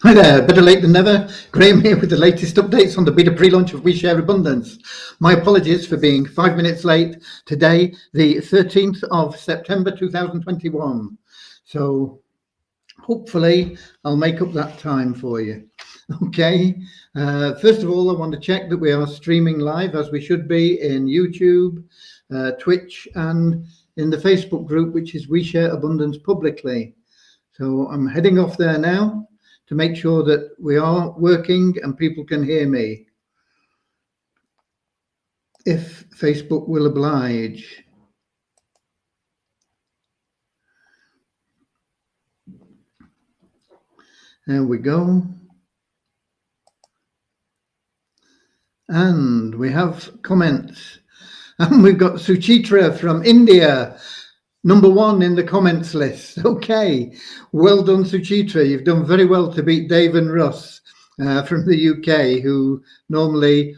Hi there, better late than never. Graham here with the latest updates on the beta pre-launch of We Share Abundance. My apologies for being 5 minutes late today, the 13th of September 2021. So hopefully I'll make up that time for you. Okay, first of all, I want to check that we are streaming live as we should be in YouTube, Twitch, and in the Facebook group, which is We Share Abundance Publicly. So I'm heading off there now to make sure that we are working and people can hear me, if Facebook will oblige. There we go. And we have comments. And we've got Suchitra from India, #1 in the comments list. Okay, well done, Suchitra. You've done very well to beat Dave and Russ from the UK, who normally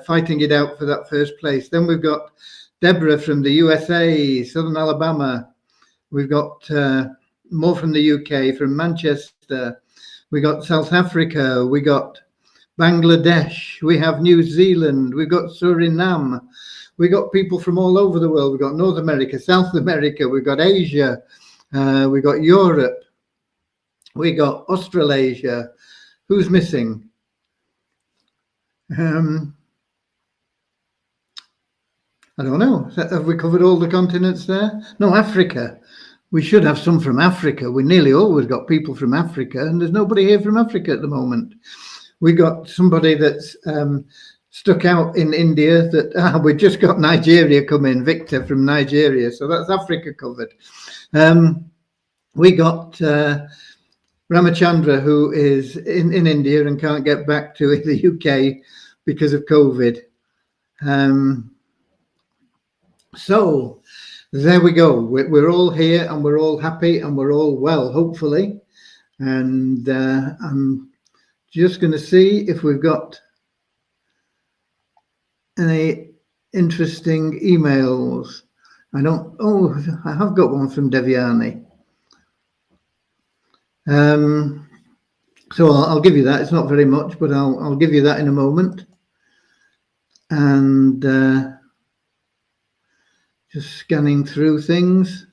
fighting it out for that first place. Then we've got Deborah from the USA, Southern Alabama. We've got more from the UK, from Manchester. We got South Africa. We got Bangladesh. We have New Zealand. We've got Suriname. We got people from all over the world. We've got North America, South America, we've got Asia, we've got Europe, we got Australasia. Who's missing? I don't know. Have we covered all the continents there? No, Africa. We should have some from Africa. We nearly always got people from Africa, and there's nobody here from Africa at the moment. We got somebody that's stuck out in India that we just got Nigeria come in, Victor from Nigeria, so that's Africa covered. We got Ramachandra, who is in India and can't get back to the UK because of COVID. So there we go. We're all here and we're all happy and we're all well, hopefully. And I'm just going to see if we've got any interesting emails. I have got one from Devyani. So I'll give you that. It's not very much, but I'll give you that in a moment. And just scanning through things.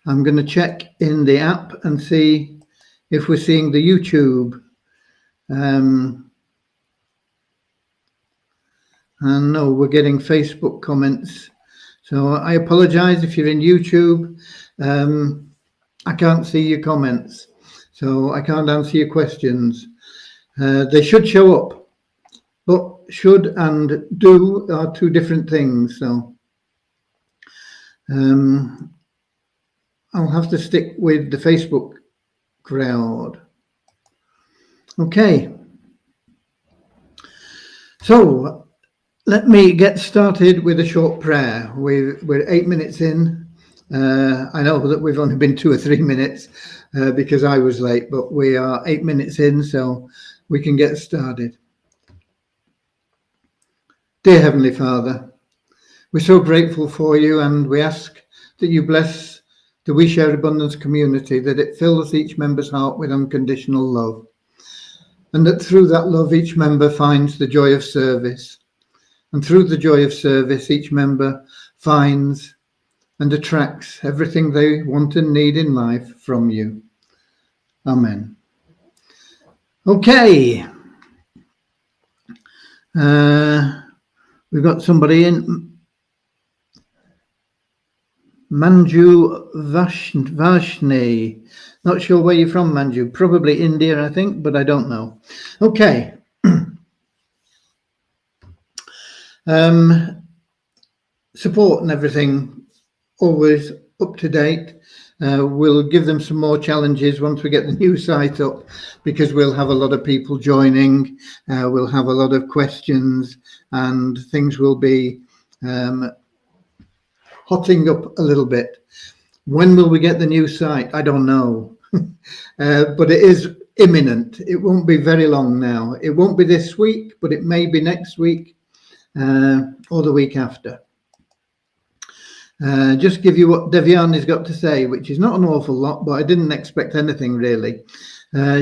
I'm going to check in the app and see if we're seeing the YouTube. And no, we're getting Facebook comments. So I apologize if you're in YouTube. I can't see your comments, so I can't answer your questions. They should show up, but should and do are two different things. So I'll have to stick with the Facebook crowd. Okay. So let me get started with a short prayer. We're 8 minutes in. I know that we've only been 2 or 3 minutes because I was late, but we are 8 minutes in, so we can get started. Dear Heavenly Father, we're so grateful for you, and we ask that you bless the We Share Abundance community, that it fills each member's heart with unconditional love, and that through that love each member finds the joy of service. And through the joy of service, each member finds and attracts everything they want and need in life from you. Amen. Okay. We've got somebody in. Manju Vashni. Not sure where you're from, Manju. Probably India, I think, but I don't know. Okay. Support and everything always up to date. We'll give them some more challenges once we get the new site up, because we'll have a lot of people joining. We'll have a lot of questions and things will be hotting up a little bit. When will we get the new site? I don't know. But it is imminent. It won't be very long now. It won't be this week, but it may be next week or the week after. Just give you what Devyani's got to say, which is not an awful lot, but I didn't expect anything really.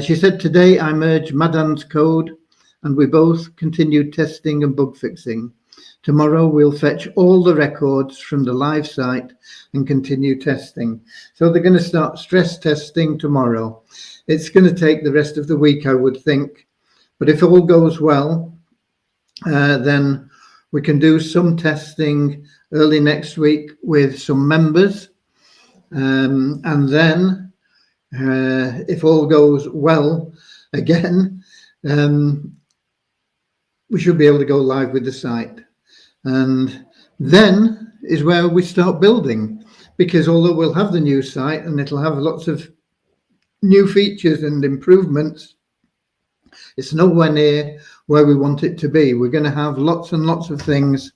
She said, today I merged Madan's code and we both continued testing and bug fixing. Tomorrow we'll fetch all the records from the live site and continue testing. So they're going to start stress testing tomorrow. It's going to take the rest of the week, I would think. But if all goes well, then we can do some testing early next week with some members. And then if all goes well again, we should be able to go live with the site. And then is where we start building, because although we'll have the new site and it'll have lots of new features and improvements, it's nowhere near where we want it to be. We're going to have lots and lots of things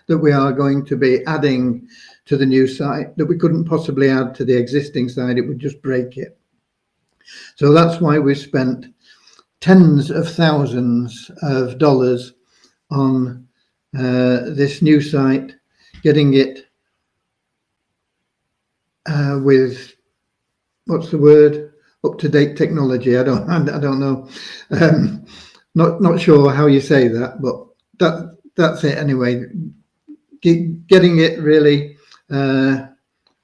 that we are going to be adding to the new site that we couldn't possibly add to the existing site. It would just break it. So that's why we spent tens of thousands of dollars on this new site, getting it with, what's the word, up-to-date technology. I don't know. Not sure how you say that, but that's it anyway. Getting it really on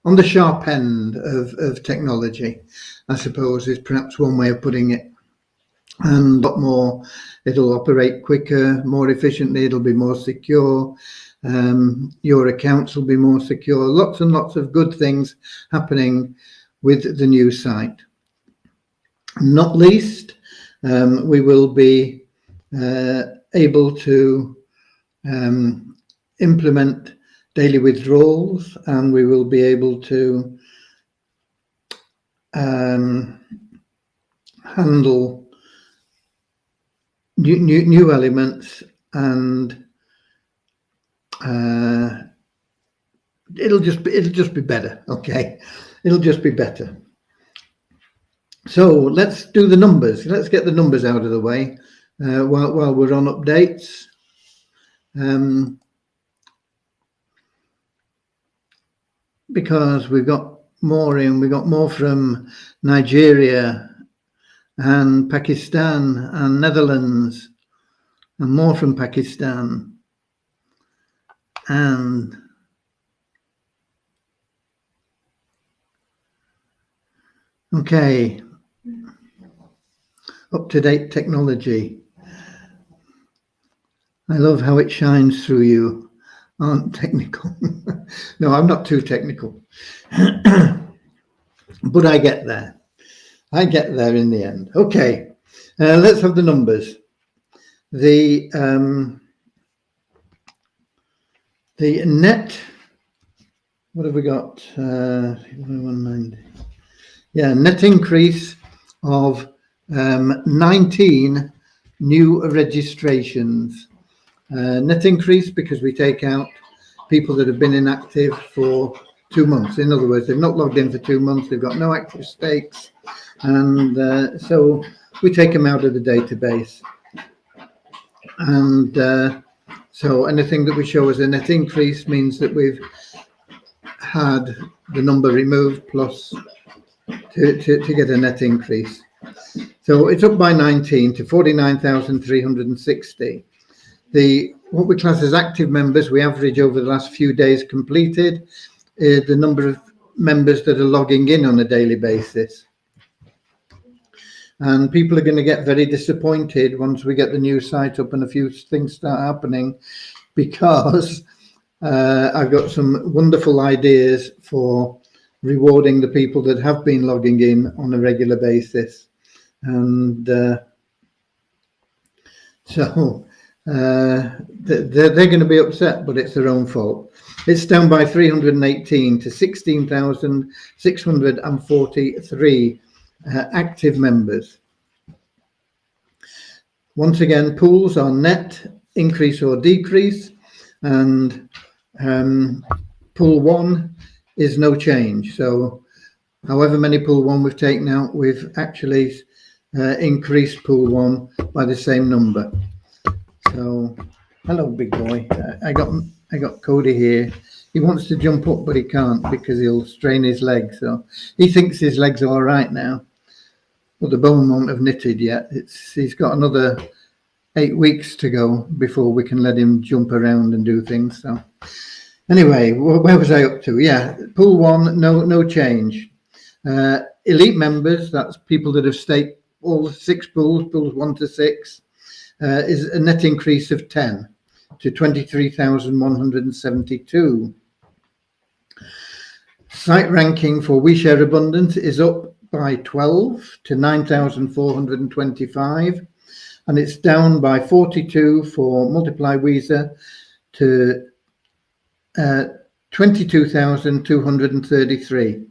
the sharp end of technology, I suppose, is perhaps one way of putting it. And a lot more, it'll operate quicker, more efficiently, it'll be more secure. Your accounts will be more secure. Lots and lots of good things happening with the new site. Not least, we will be able to implement daily withdrawals, and we will be able to handle new elements, and it'll just be better. Okay, it'll just be better. So let's do the numbers. Let's get the numbers out of the way while we're on updates. Because we've got more in. We got more from Nigeria and Pakistan and Netherlands, and more from Pakistan, and okay, up-to-date technology. I love how it shines through you. Aren't technical. No, I'm not too technical, but I get there. I get there in the end. Okay, let's have the numbers. The net, what have we got? 190. Yeah, net increase of 19 new registrations. Net increase because we take out people that have been inactive for 2 months. In other words, they've not logged in for 2 months, they've got no active stakes, and so we take them out of the database. And so anything that we show as a net increase means that we've had the number removed plus to get a net increase. So it's up by 19 to 49,360. What we class as active members, we average over the last few days completed, the number of members that are logging in on a daily basis. And people are going to get very disappointed once we get the new site up and a few things start happening, because I've got some wonderful ideas for rewarding the people that have been logging in on a regular basis. And so they're going to be upset, but it's their own fault. It's down by 318 to 16,643 active members. Once again, pools are net increase or decrease, and pool 1 is no change. So however many pool 1 we've taken out, we've actually increased pool 1 by the same number. So hello, big boy. I got Cody here. He wants to jump up, but he can't because he'll strain his leg. So he thinks his leg's all right now, but the bone won't have knitted yet. He's got another 8 weeks to go before we can let him jump around and do things. So anyway, where was I up to? Yeah, pool 1, no change. Elite members, that's people that have staked all 6 pools 1 to 6, is a net increase of 10 to 23,172. Site ranking for We Share Abundance is up by 12 to 9,425, and it's down by 42 for Multiply Weezer to 22,233.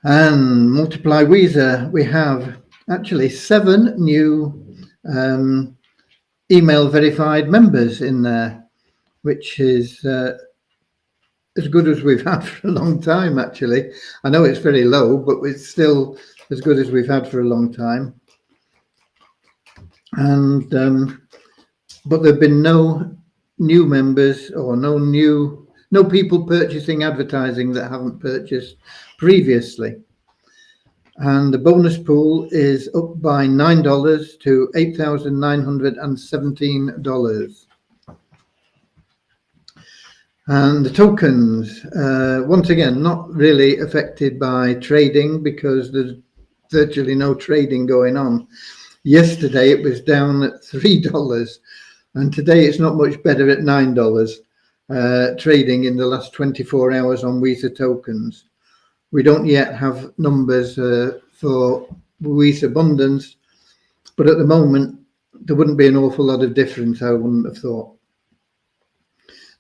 And Multiply Weezer, we have actually 7 new email verified members in there, which is as good as we've had for a long time, actually. I know it's very low, but it's still as good as we've had for a long time. And but there have been no new members or no people purchasing advertising that haven't purchased previously. And the bonus pool is up by $9 to $8,917. And the tokens, once again, not really affected by trading because there's virtually no trading going on. Yesterday it was down at $3, and today it's not much better at $9 trading in the last 24 hours on Weezer tokens. We don't yet have numbers for Weezer Abundance, but at the moment there wouldn't be an awful lot of difference, I wouldn't have thought.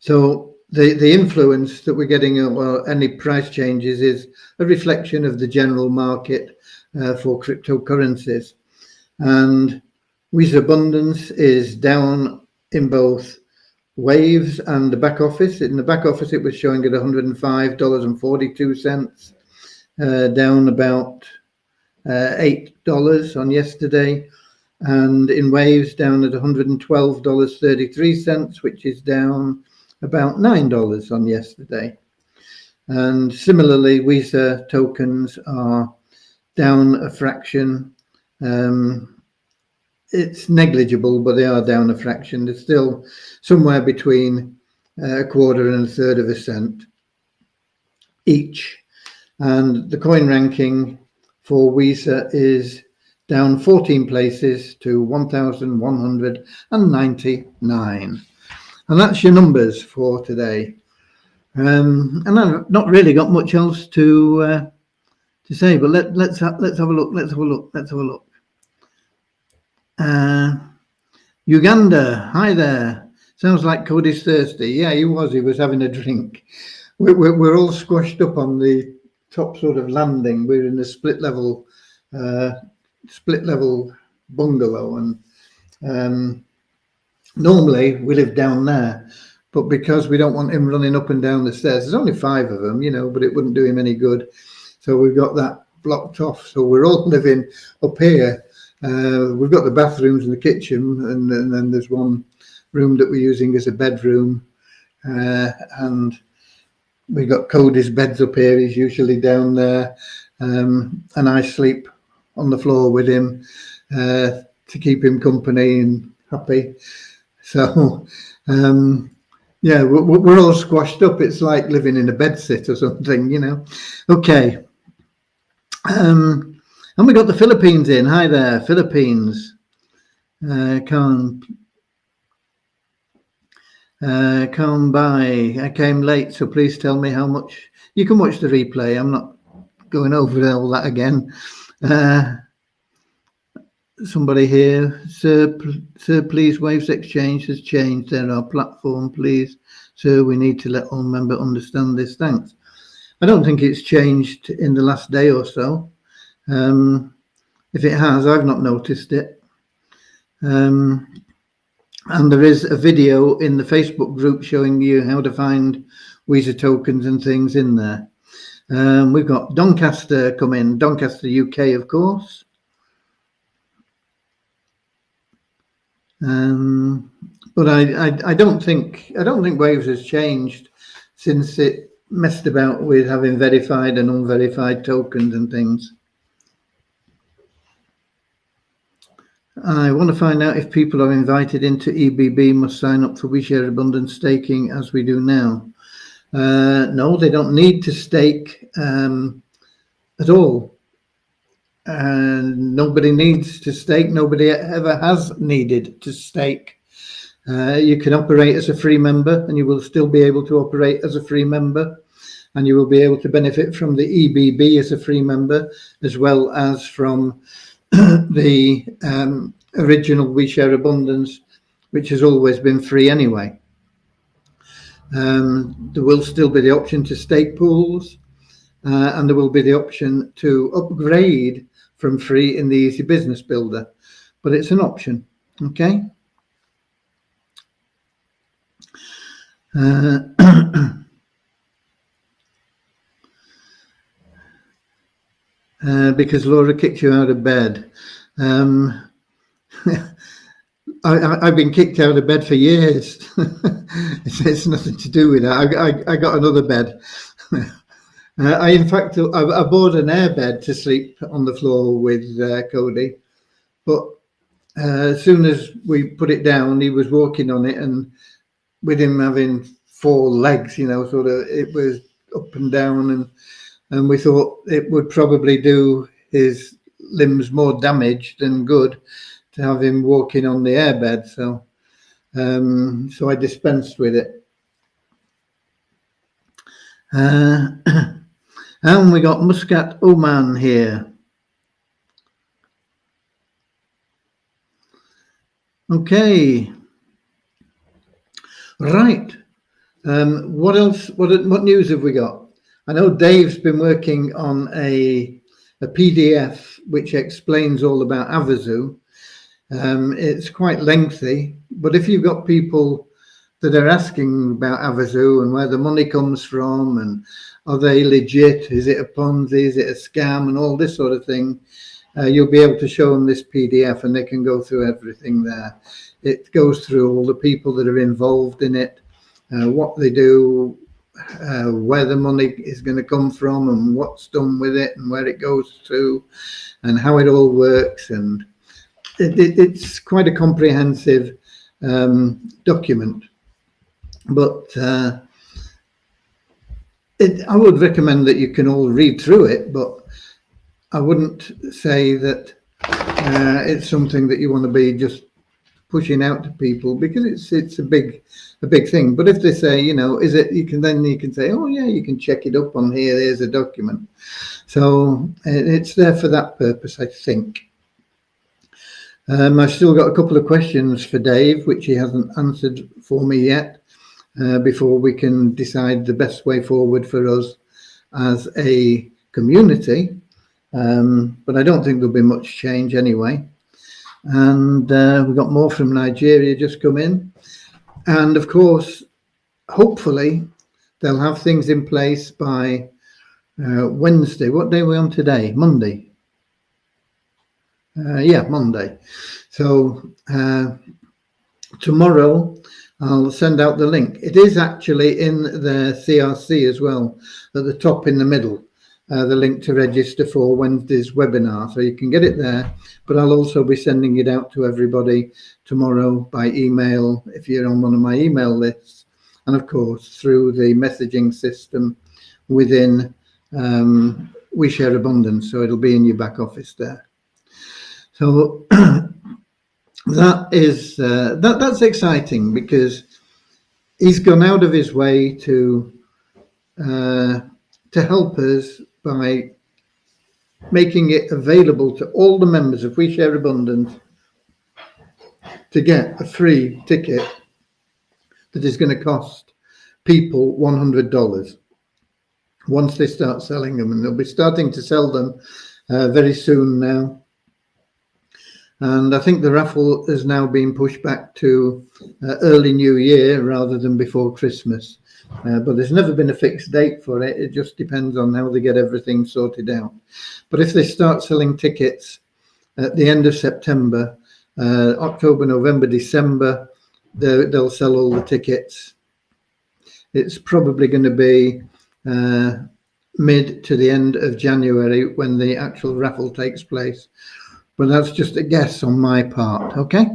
So the influence that we're getting, or any price changes, is a reflection of the general market for cryptocurrencies. And Weezer Abundance is down in both Waves and the back office. In the back office, it was showing at $105.42, down about $8 on yesterday. And in Waves, down at $112.33, which is down about $9 on yesterday. And similarly, Weezer tokens are down a fraction. It's negligible, but they are down a fraction. They're still somewhere between a quarter and a third of a cent each. And the coin ranking for Weezer is down 14 places to 1,199. And that's your numbers for today. And I've not really got much else to say, but let's have a look. Uganda, hi there. Sounds like Cody's thirsty. Yeah, he was having a drink. We're all squashed up on the top sort of landing. We're in a split level bungalow, and normally we live down there, but because we don't want him running up and down the stairs, there's only 5 of them, but it wouldn't do him any good. So we've got that blocked off. So we're all living up here. We've got the bathrooms and the kitchen, and then there's one room that we're using as a bedroom. And we got Cody's beds up here. He's usually down there. And I sleep on the floor with him to keep him company and happy. So, yeah, we're all squashed up. It's like living in a bedsit or something, Okay. And we got the Philippines in. Hi there, Philippines. Come by. I came late, so please tell me how much. You can watch the replay. I'm not going over all that again. Somebody here, sir, please, Waves Exchange has changed their platform, please. Sir, we need to let all members understand this. Thanks. I don't think it's changed in the last day or so. If it has, I've not noticed it. And there is a video in the Facebook group showing you how to find Weezer tokens and things in there. We've got Doncaster come in, Doncaster, UK, of course. But I don't think Waves has changed since it messed about with having verified and unverified tokens and things. I want to find out if people are invited into EBB must sign up for WeShare Abundance staking as we do now. No, they don't need to stake at all. Nobody needs to stake. Nobody ever has needed to stake. You can operate as a free member, and you will still be able to operate as a free member, and you will be able to benefit from the EBB as a free member, as well as from the original WeShare Abundance, which has always been free anyway. There will still be the option to stake pools, and there will be the option to upgrade from free in the Easy Business Builder, but it's an option. Okay. Because Laura kicked you out of bed. I've been kicked out of bed for years. It's nothing to do with that. I got another bed. In fact, I bought an air bed to sleep on the floor with Cody, but as soon as we put it down, he was walking on it, and with him having 4 legs, you know, sort of, it was up and down, and we thought it would probably do his limbs more damage than good to have him walking on the airbed. So I dispensed with it. And we got Muscat Oman here. Okay. Right. What else? What news have we got? I know Dave's been working on a PDF which explains all about Avazu. It's quite lengthy, but if you've got people that are asking about Avazu and where the money comes from, and are they legit, is it a Ponzi, is it a scam, and all this sort of thing, you'll be able to show them this PDF and they can go through everything there. It goes through all the people that are involved in it, what they do, where the money is going to come from, and what's done with it, and where it goes to, and how it all works. And it's quite a comprehensive document. But I would recommend that you can all read through it, but I wouldn't say that it's something that you want to be just pushing out to people, because it's a big thing. But if they say, you know, is it, you can say, oh yeah, you can check it up on here, there's a document. So it's there for that purpose, I think. I've still got a couple of questions for Dave, which he hasn't answered for me yet, before we can decide the best way forward for us as a community. But I don't think there'll be much change anyway. And we've got more from Nigeria just come in. And of course, hopefully, they'll have things in place by Wednesday. What day are we on today? Monday. Yeah, Monday. So tomorrow, I'll send out the link. It is actually in the CRC as well, at the top in the middle. The link to register for Wednesday's webinar, so you can get it there. But I'll also be sending it out to everybody tomorrow by email if you're on one of my email lists, and of course through the messaging system within WeShare Abundance, so it'll be in your back office there. So that is that's exciting, because he's gone out of his way to help us by making it available to all the members of WeShare Abundance to get a free ticket that is going to cost people $100 once they start selling them. And they'll be starting to sell them very soon now. And I think the raffle has now been pushed back to early New Year rather than before Christmas. But there's never been a fixed date for it. It just depends on how they get everything sorted out. But if they start selling tickets at the end of September, October, November, December, they'll sell all the tickets. It's probably going to be mid to the end of January when the actual raffle takes place, but that's just a guess on my part. Okay.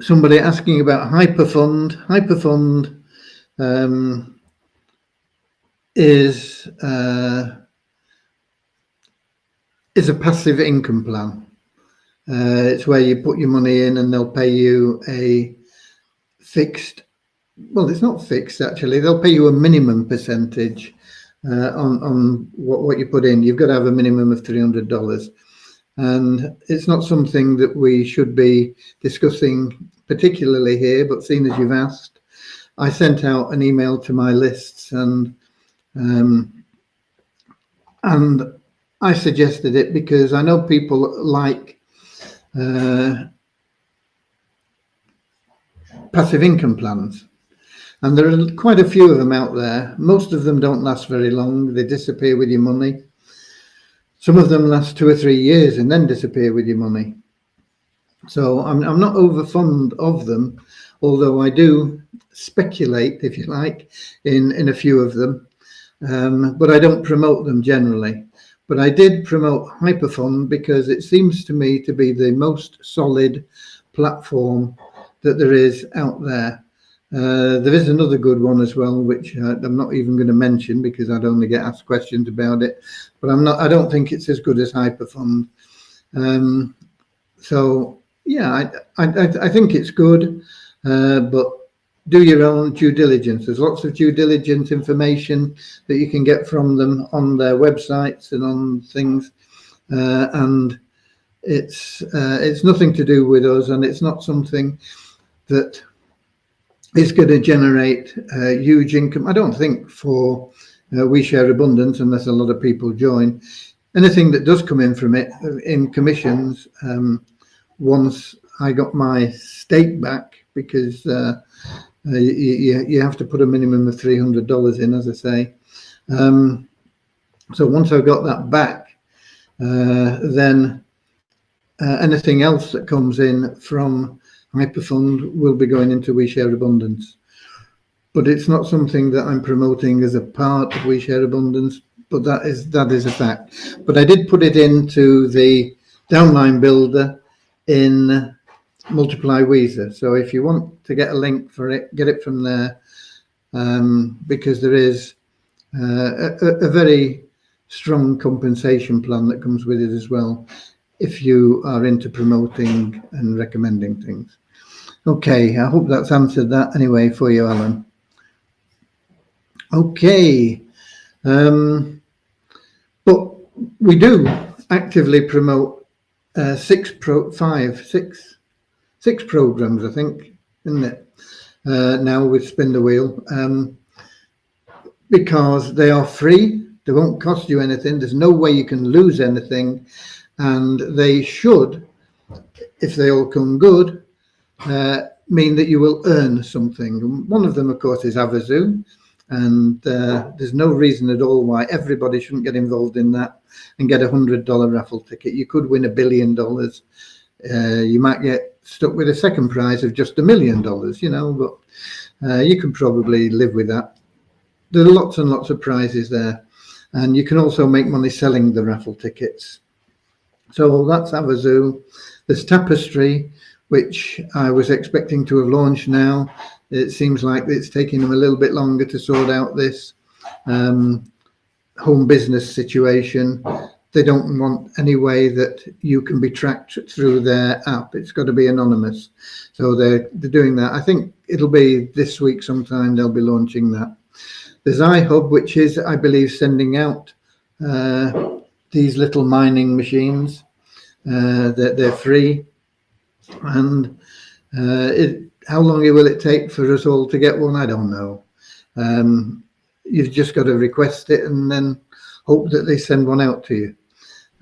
Somebody asking about Hyperfund. Hyperfund is a passive income plan. It's where you put your money in and they'll pay you a fixed, well, it's not fixed actually, they'll pay you a minimum percentage on what you put in. You've got to have a minimum of $300. And it's not something that we should be discussing particularly here, but seeing as you've asked, I sent out an email to my lists and I suggested it because I know people like passive income plans, and there are quite a few of them out there. Most of them don't last very long. They disappear with your money. Some of them last 2 or 3 years and then disappear with your money. So I'm not over fond of them, although I do speculate, if you like, in a few of them, but I don't promote them generally. But I did promote Hyperfund because it seems to me to be the most solid platform that there is out there. There is another good one as well, which I'm not even going to mention because I'd only get asked questions about it. But I don't think it's as good as Hyperfund. So yeah, I think it's good, but do your own due diligence. There's lots of due diligence information that you can get from them on their websites and on things, and it's nothing to do with us, and it's not something that is going to generate huge income. I don't think for We Share Abundance, unless a lot of people join. Anything that does come in from it in commissions, once I got my stake back, because you have to put a minimum of $300 in, as I say. So once I got that back, then anything else that comes in from Hyperfund will be going into We Share Abundance. But it's not something that I'm promoting as a part of We Share Abundance, but that is a fact. But I did put it into the downline builder in Multiply Weezer. So if you want to get a link for it, get it from there, because there is a very strong compensation plan that comes with it as well, if you are into promoting and recommending things. Okay, I hope that's answered that anyway for you, Alan. Okay, but we do actively promote six programs, I think, isn't it? Now with Spin the Wheel, because they are free. They won't cost you anything. There's no way you can lose anything, and they should, if they all come good, mean that you will earn something. One of them, of course, is Havazu, and there's no reason at all why everybody shouldn't get involved in that and get $100 raffle ticket. You could win $1 billion. You might get stuck with a second prize of just $1 million, you know, but you can probably live with that. There are lots and lots of prizes there, and you can also make money selling the raffle tickets. So that's Havazu. There's Tapestry, which I was expecting to have launched now. It seems like it's taking them a little bit longer to sort out this home business situation. They don't want any way that you can be tracked through their app. It's got to be anonymous. So they're doing that. I think it'll be this week sometime they'll be launching that. There's iHub, which is, I believe, sending out these little mining machines. They're free. And how long will it take for us all to get one? I don't know. You've just got to request it and then hope that they send one out to you.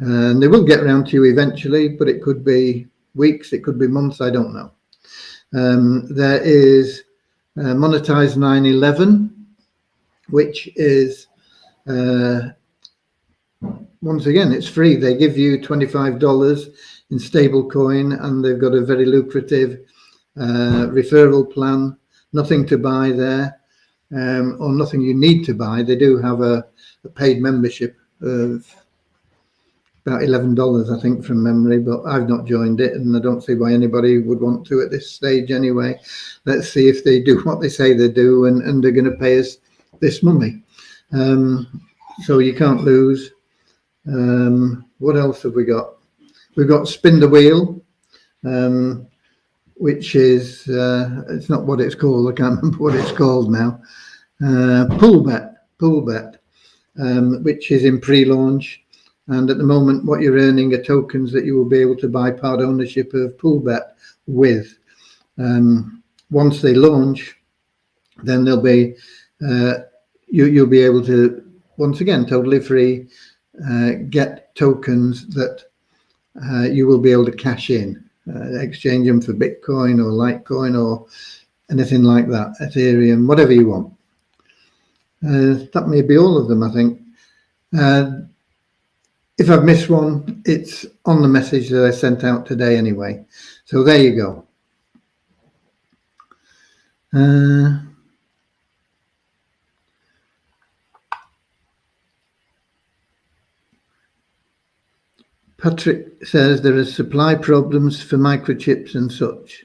And they will get around to you eventually, but it could be weeks, it could be months, I don't know. There is Monetize 911, which is once again, it's free. They give you $25 in stable coin, and they've got a very lucrative referral plan. Nothing to buy there, or nothing you need to buy. They do have a paid membership of about $11, I think, from memory, but I've not joined it, and I don't see why anybody would want to at this stage anyway. Let's see if they do what they say they do, and they're going to pay us this money. So you can't lose. What else have we got? We've got Spin the Wheel, which is, it's not what it's called. I can't remember what it's called now. Pool Bet, which is in pre-launch. And at the moment, what you're earning are tokens that you will be able to buy part ownership of Pool Bet with. Once they launch, then there'll be, you'll be able to, once again, totally free, get tokens that you will be able to cash in, exchange them for Bitcoin or Litecoin or anything like that, Ethereum, whatever you want. That may be all of them, I think. If I've missed one, it's on the message that I sent out today anyway. So there you go. Patrick says there are supply problems for microchips and such.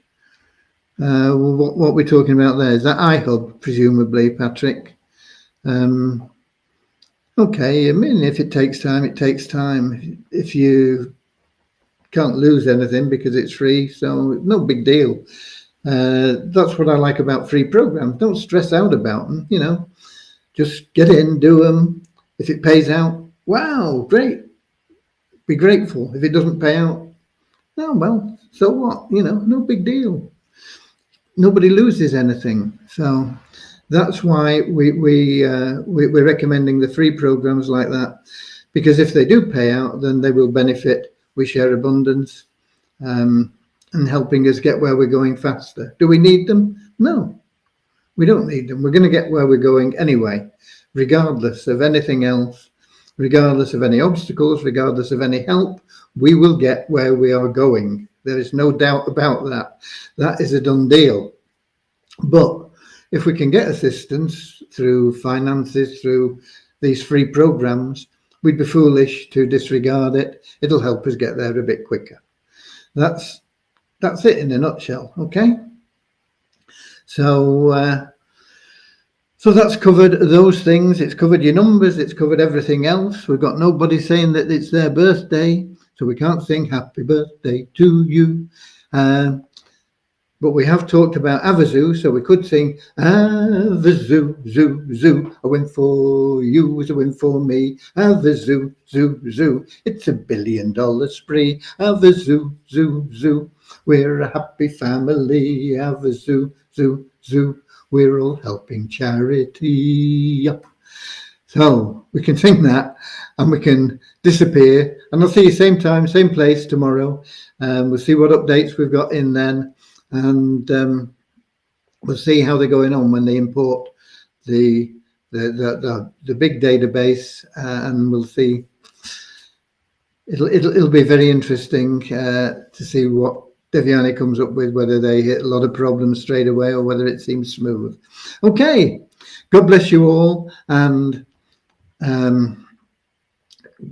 What we're talking about there, is that iHub, presumably, Patrick? Okay, I mean, if it takes time, it takes time. If you can't lose anything because it's free, so no big deal. That's what I like about free programs. Don't stress out about them, you know. Just get in, do them. If it pays out, wow, great. Be grateful. If it doesn't pay out, oh, well, so what? You know, no big deal. Nobody loses anything. So that's why we're recommending the free programs like that, because if they do pay out, then they will benefit We Share Abundance, and helping us get where we're going faster. Do we need them? No, we don't need them. We're going to get where we're going anyway, regardless of anything else, regardless of any obstacles, regardless of any help. We will get where we are going. There is no doubt about that. That is a done deal. But if we can get assistance through finances, through these free programs, we'd be foolish to disregard it. It'll help us get there a bit quicker. That's it in a nutshell. Okay. So that's covered those things. It's covered your numbers. It's covered everything else. We've got nobody saying that it's their birthday, so we can't sing happy birthday to you. But we have talked about Avazu, so we could sing Avazu, zoo, zoo. A win for you is a win for me. Avazu, zoo, zoo. It's $1 billion spree. Avazu, zoo, zoo. We're a happy family. Avazu, zoo, zoo. We're all helping charity. Yep. So we can sing that, and we can disappear. And I'll see you same time, same place tomorrow. We'll see what updates we've got in then. And we'll see how they're going on when they import the big database, and we'll see. It'll be very interesting to see what Devyani comes up with, whether they hit a lot of problems straight away or whether it seems smooth. Okay, God bless you all, and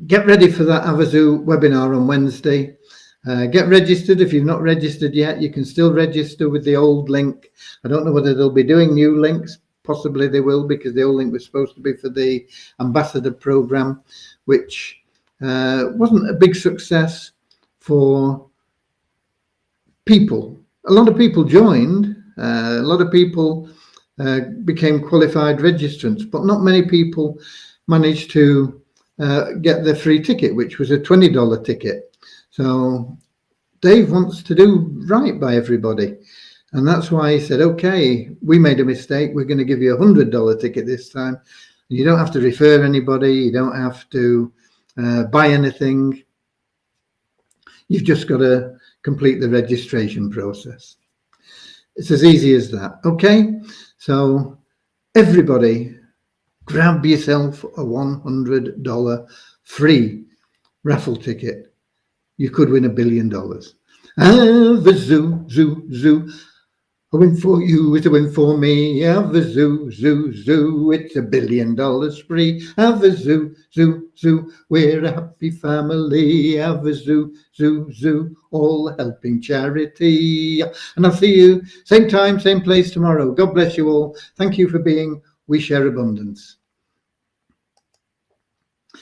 get ready for that Avazu webinar on Wednesday. Get registered. If you've not registered yet, you can still register with the old link. I don't know whether they'll be doing new links. Possibly they will, because the old link was supposed to be for the ambassador program, which wasn't a big success for people. A lot of people joined. A lot of people became qualified registrants, but not many people managed to get their free ticket, which was a $20 ticket. So Dave wants to do right by everybody. And that's why he said, okay, we made a mistake. We're going to give you a $100 ticket this time. You don't have to refer anybody. You don't have to buy anything. You've just got to complete the registration process. It's as easy as that. Okay. So everybody grab yourself a $100 free raffle ticket, you could win $1 billion. Have a zoo, zoo, zoo. A win for you is a win for me. Have a zoo, zoo, zoo. It's $1 billion spree. Have a zoo, zoo, zoo. We're a happy family. Have a zoo, zoo, zoo. All helping charity. And I'll see you same time, same place tomorrow. God bless you all. Thank you for being We Share Abundance.